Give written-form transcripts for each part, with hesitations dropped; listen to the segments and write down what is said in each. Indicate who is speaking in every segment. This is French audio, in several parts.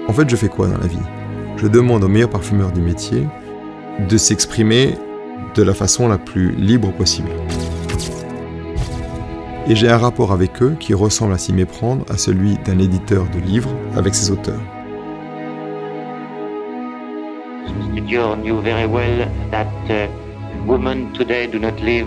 Speaker 1: En fait, je fais quoi dans la vie ? Je demande aux meilleurs parfumeurs du métier de s'exprimer de la façon la plus libre possible. Et j'ai un rapport avec eux qui ressemble à s'y méprendre à celui d'un éditeur de livres avec ses auteurs.
Speaker 2: Mr. Dior knew very well that women today do not live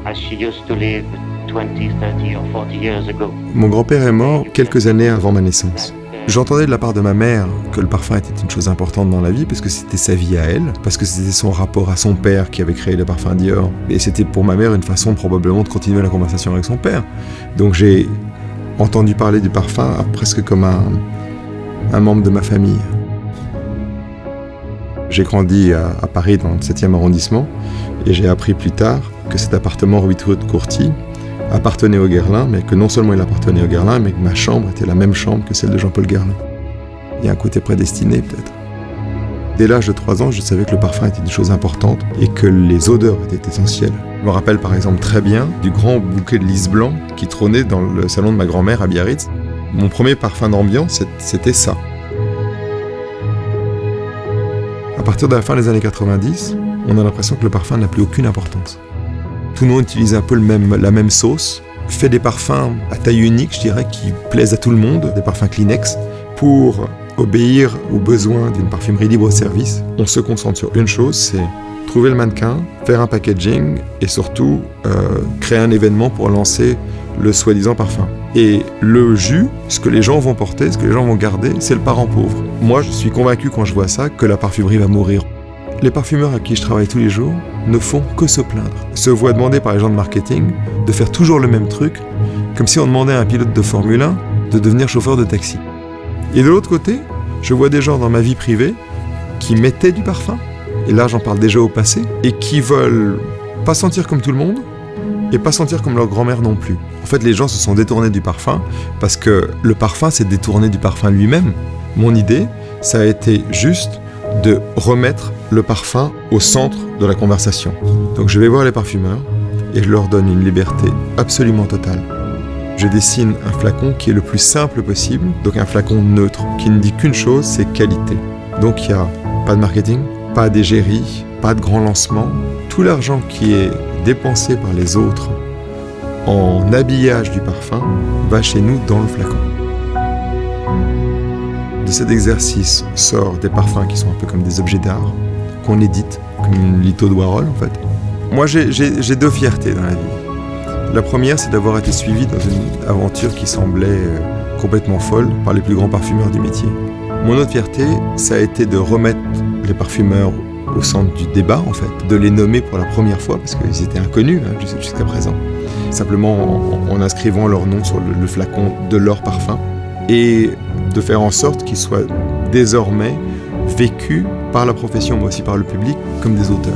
Speaker 2: as she used to live 20, 30 or 40 years ago.
Speaker 1: Mon grand-père est mort quelques années avant ma naissance. J'entendais de la part de ma mère que le parfum était une chose importante dans la vie parce que c'était sa vie à elle, parce que c'était son rapport à son père qui avait créé le parfum Dior. Et c'était pour ma mère une façon probablement de continuer la conversation avec son père. Donc j'ai entendu parler du parfum presque comme un membre de ma famille. J'ai grandi à Paris dans le 7e arrondissement et j'ai appris plus tard que cet appartement 8 rue de Courtille appartenait au Guerlain, mais que non seulement il appartenait au Guerlain, mais que ma chambre était la même chambre que celle de Jean-Paul Guerlain. Il y a un côté prédestiné peut-être. Dès l'âge de 3 ans, je savais que le parfum était une chose importante et que les odeurs étaient essentielles. Je me rappelle par exemple très bien du grand bouquet de lys blanc qui trônait dans le salon de ma grand-mère à Biarritz. Mon premier parfum d'ambiance, c'était ça. À partir de la fin des années 90, on a l'impression que le parfum n'a plus aucune importance. Tout le monde utilise un peu la même sauce, fait des parfums à taille unique, je dirais, qui plaisent à tout le monde, des parfums Kleenex, pour obéir aux besoins d'une parfumerie libre service. On se concentre sur une chose, c'est trouver le mannequin, faire un packaging et surtout créer un événement pour lancer le soi-disant parfum. Et le jus, ce que les gens vont porter, ce que les gens vont garder, c'est le parent pauvre. Moi, je suis convaincu quand je vois ça que la parfumerie va mourir. Les parfumeurs à qui je travaille tous les jours ne font que se plaindre. Se voient demander par les gens de marketing de faire toujours le même truc, comme si on demandait à un pilote de Formule 1 de devenir chauffeur de taxi. Et de l'autre côté, je vois des gens dans ma vie privée qui mettaient du parfum, et là j'en parle déjà au passé, et qui veulent pas sentir comme tout le monde, et pas sentir comme leur grand-mère non plus. En fait, les gens se sont détournés du parfum, parce que le parfum s'est détourné du parfum lui-même. Mon idée, ça a été juste de remettre le parfum au centre de la conversation. Donc je vais voir les parfumeurs et je leur donne une liberté absolument totale. Je dessine un flacon qui est le plus simple possible, donc un flacon neutre, qui ne dit qu'une chose, c'est qualité. Donc il n'y a pas de marketing, pas d'égérie, pas de grand lancement. Tout l'argent qui est dépensé par les autres en habillage du parfum va chez nous dans le flacon. De cet exercice sort des parfums qui sont un peu comme des objets d'art, qu'on édite, comme une litho de Warhol en fait. Moi j'ai deux fiertés dans la vie. La première, c'est d'avoir été suivi dans une aventure qui semblait complètement folle par les plus grands parfumeurs du métier. Mon autre fierté, ça a été de remettre les parfumeurs au centre du débat en fait, de les nommer pour la première fois, parce qu'ils étaient inconnus jusqu'à présent, simplement en inscrivant leur nom sur le flacon de leur parfum, et de faire en sorte qu'ils soient désormais vécus par la profession, mais aussi par le public, comme des auteurs.